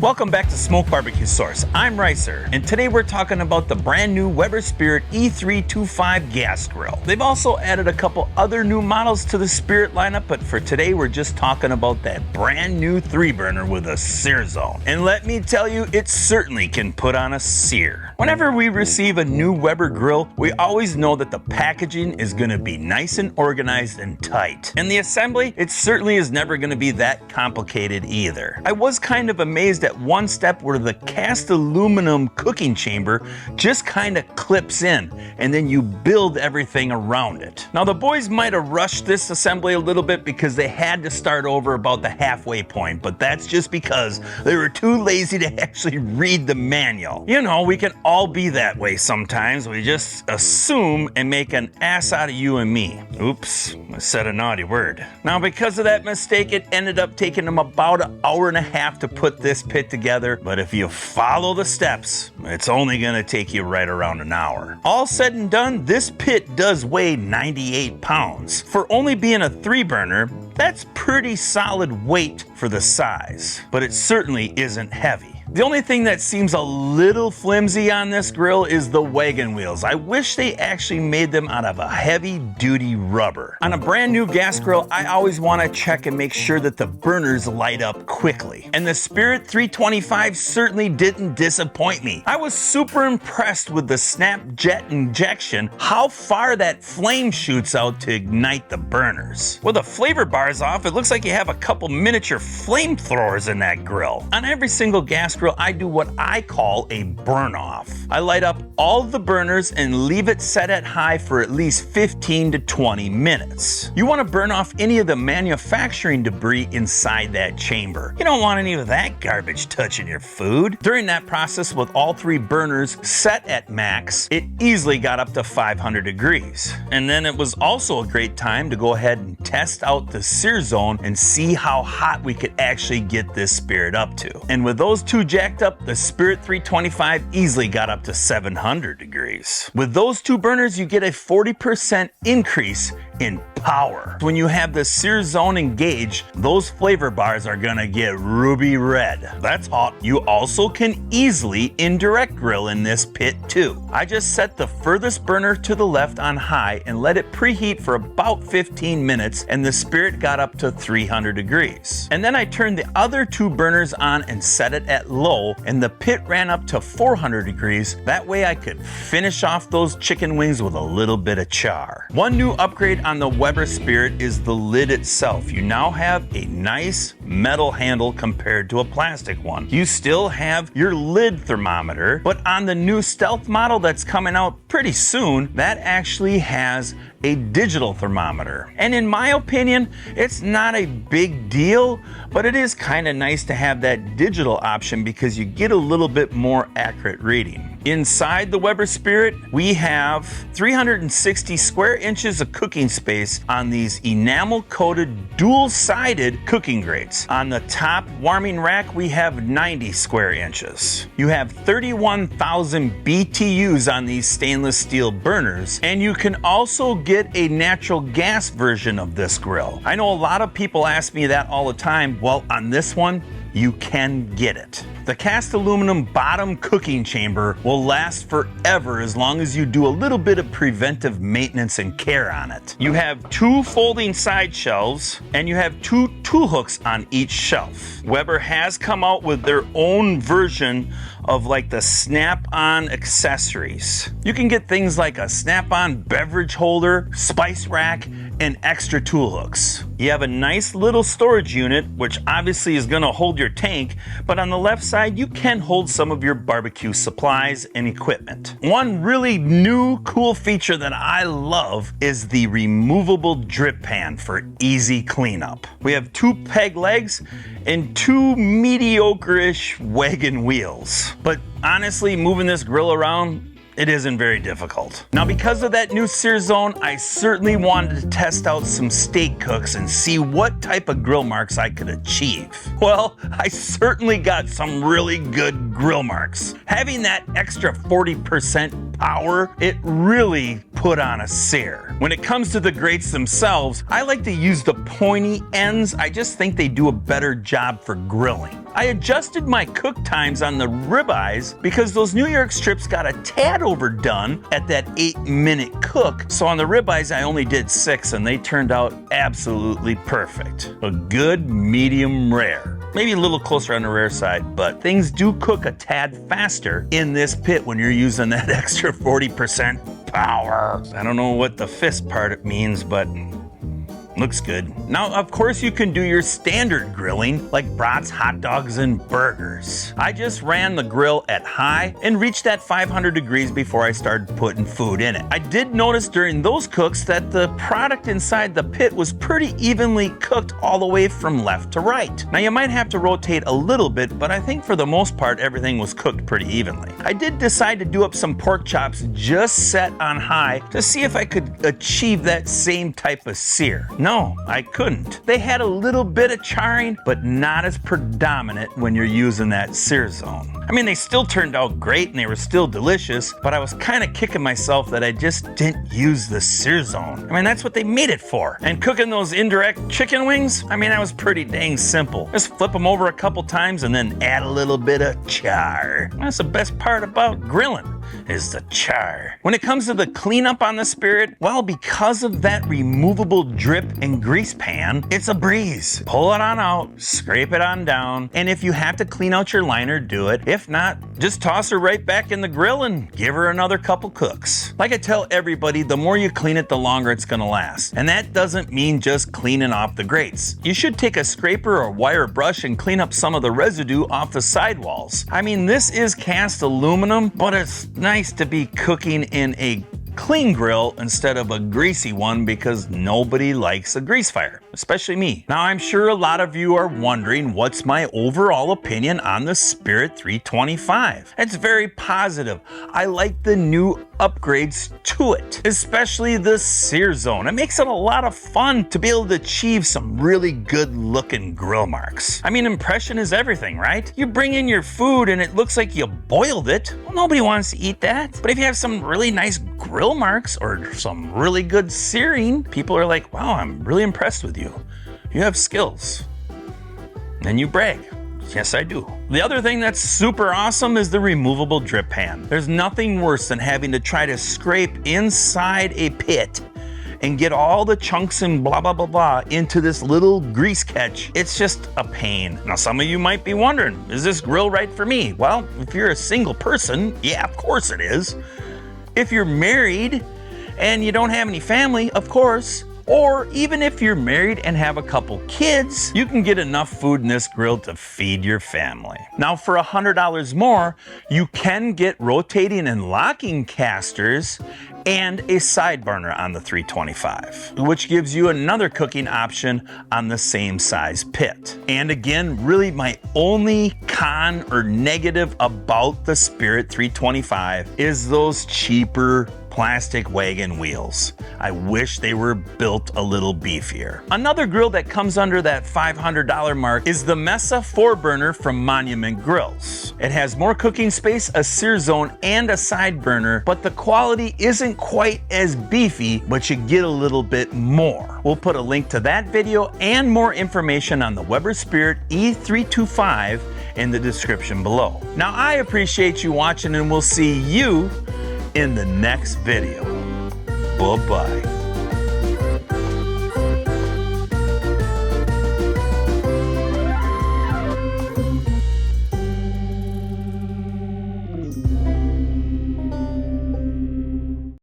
Welcome back to Smoke Barbecue Source. I'm Ricer, and today we're talking about the brand new Weber Spirit E325 gas grill. They've also added a couple other new models to the Spirit lineup, but for today we're just talking about that brand new 3-burner with a sear zone. And let me tell you, it certainly can put on a sear. Whenever we receive a new Weber grill, we always know that the packaging is going to be nice and organized and tight. And the assembly, it certainly is never going to be that complicated either. I was kind of amazed at one step where the cast aluminum cooking chamber just kind of clips in, and then you build everything around it. Now the boys might have rushed this assembly a little bit because they had to start over about the halfway point, but that's just because they were too lazy to actually read the manual. You know, we can all be that way sometimes. We just assume and make an ass out of you and me. Oops, I said a naughty word. Now because of that mistake, it ended up taking them about an hour and a half to put this pit together, but if you follow the steps, it's only gonna take you right around an hour. All said and done, this pit does weigh 98 pounds. For only being a 3-burner, that's pretty solid weight for the size, but it certainly isn't heavy. The only thing that seems a little flimsy on this grill is the wagon wheels. I wish they actually made them out of a heavy-duty rubber. On a brand new gas grill, I always want to check and make sure that the burners light up quickly. And the Spirit 325 certainly didn't disappoint me. I was super impressed with the snap jet injection, how far that flame shoots out to ignite the burners. With the flavor bars off, it looks like you have a couple miniature flamethrowers in that grill. On every single gas grill, I do what I call a burn off. I light up all the burners and leave it set at high for at least 15 to 20 minutes. You want to burn off any of the manufacturing debris inside that chamber. You don't want any of that garbage touching your food. During that process, with all 3 burners set at max, it easily got up to 500 degrees. And then it was also a great time to go ahead and test out the sear zone and see how hot we could actually get this Spirit up to. And with those 2 jacked up, the Spirit 325 easily got up to 700 degrees. With those 2 burners, you get a 40% increase in power. When you have the sear zone engaged, those flavor bars are gonna get ruby red. That's hot. You also can easily indirect grill in this pit too. I just set the furthest burner to the left on high and let it preheat for about 15 minutes, and the Spirit got up to 300 degrees. And then I turned the other 2 burners on and set it at low, and the pit ran up to 400 degrees. That way I could finish off those chicken wings with a little bit of char. One new upgrade on the Weber Spirit is the lid itself. You now have a nice metal handle compared to a plastic one. You still have your lid thermometer, but on the new Stealth model that's coming out pretty soon, that actually has a digital thermometer. And in my opinion, it's not a big deal, but it is kind of nice to have that digital option because you get a little bit more accurate reading. Inside the Weber Spirit, we have 360 square inches of cooking space on these enamel-coated dual-sided cooking grates. On the top warming rack, we have 90 square inches. You have 31,000 BTUs on these stainless steel burners, and you can also get a natural gas version of this grill. I know a lot of people ask me that all the time. Well, on this one, you can get it. The cast aluminum bottom cooking chamber will last forever as long as you do a little bit of preventive maintenance and care on it. You have 2 folding side shelves and you have 2 tool hooks on each shelf. Weber has come out with their own version of like the snap-on accessories. You can get things like a snap-on beverage holder, spice rack, and extra tool hooks. You have a nice little storage unit, which obviously is going to hold your tank, but on the left side you can hold some of your barbecue supplies and equipment. One really new cool feature that I love is the removable drip pan for easy cleanup. We have 2 peg legs and 2 mediocre-ish wagon wheels. But honestly, moving this grill around, it isn't very difficult. Now, because of that new sear zone, I certainly wanted to test out some steak cooks and see what type of grill marks I could achieve. Well, I certainly got some really good grill marks. Having that extra 40% power, it really put on a sear. When it comes to the grates themselves, I like to use the pointy ends. I just think they do a better job for grilling. I adjusted my cook times on the ribeyes because those New York strips got a tad overdone at that 8-minute cook. So on the ribeyes, I only did 6 and they turned out absolutely perfect. A good medium rare. Maybe a little closer on the rare side, but things do cook a tad faster in this pit when you're using that extra 40% power. I don't know what the fist part means, but looks good. Now, of course, you can do your standard grilling like brats, hot dogs, and burgers. I just ran the grill at high and reached that 500 degrees before I started putting food in it. I did notice during those cooks that the product inside the pit was pretty evenly cooked all the way from left to right. Now, you might have to rotate a little bit, but I think for the most part, everything was cooked pretty evenly. I did decide to do up some pork chops just set on high to see if I could achieve that same type of sear. No, I couldn't. They had a little bit of charring, but not as predominant when you're using that sear zone. I mean, they still turned out great and they were still delicious, but I was kind of kicking myself that I just didn't use the sear zone. I mean, that's what they made it for. And cooking those indirect chicken wings, I mean, that was pretty dang simple. Just flip them over a couple times and then add a little bit of char. That's the best part about grilling, is the char. When it comes to the cleanup on the Spirit, well, because of that removable drip and grease pan, it's a breeze. Pull it on out, scrape it on down, and if you have to clean out your liner, do it. If not, just toss her right back in the grill and give her another couple cooks. Like I tell everybody, the more you clean it, the longer it's gonna last. And that doesn't mean just cleaning off the grates. You should take a scraper or wire brush and clean up some of the residue off the sidewalls. I mean, this is cast aluminum, but it's nice to be cooking in a clean grill instead of a greasy one because nobody likes a grease fire, especially me. Now, I'm sure a lot of you are wondering what's my overall opinion on the Spirit 325. It's very positive. I like the new upgrades to it, especially the sear zone. It makes it a lot of fun to be able to achieve some really good looking grill marks. I mean, impression is everything, right? You bring in your food and it looks like you boiled it. Well, nobody wants to eat that. But if you have some really nice grill marks or some really good searing, people are like, wow, I'm really impressed with you. You have skills. And you brag. Yes, I do. The other thing that's super awesome is the removable drip pan. There's nothing worse than having to try to scrape inside a pit and get all the chunks and blah, blah, blah, blah into this little grease catch. It's just a pain. Now, some of you might be wondering, is this grill right for me? Well, if you're a single person, yeah, of course it is. If you're married and you don't have any family, of course. Or even if you're married and have a couple kids, you can get enough food in this grill to feed your family. Now, for $100 more, you can get rotating and locking casters and a side burner on the 325, which gives you another cooking option on the same size pit. And again, really my only con or negative about the Spirit 325 is those cheaper plastic wagon wheels. I wish they were built a little beefier. Another grill that comes under that $500 mark is the Mesa 4-burner from Monument Grills. It has more cooking space, a sear zone, and a side burner, but the quality isn't quite as beefy, but you get a little bit more. We'll put a link to that video and more information on the Weber Spirit E325 in the description below. Now, I appreciate you watching and we'll see you in the next video. Bye-bye.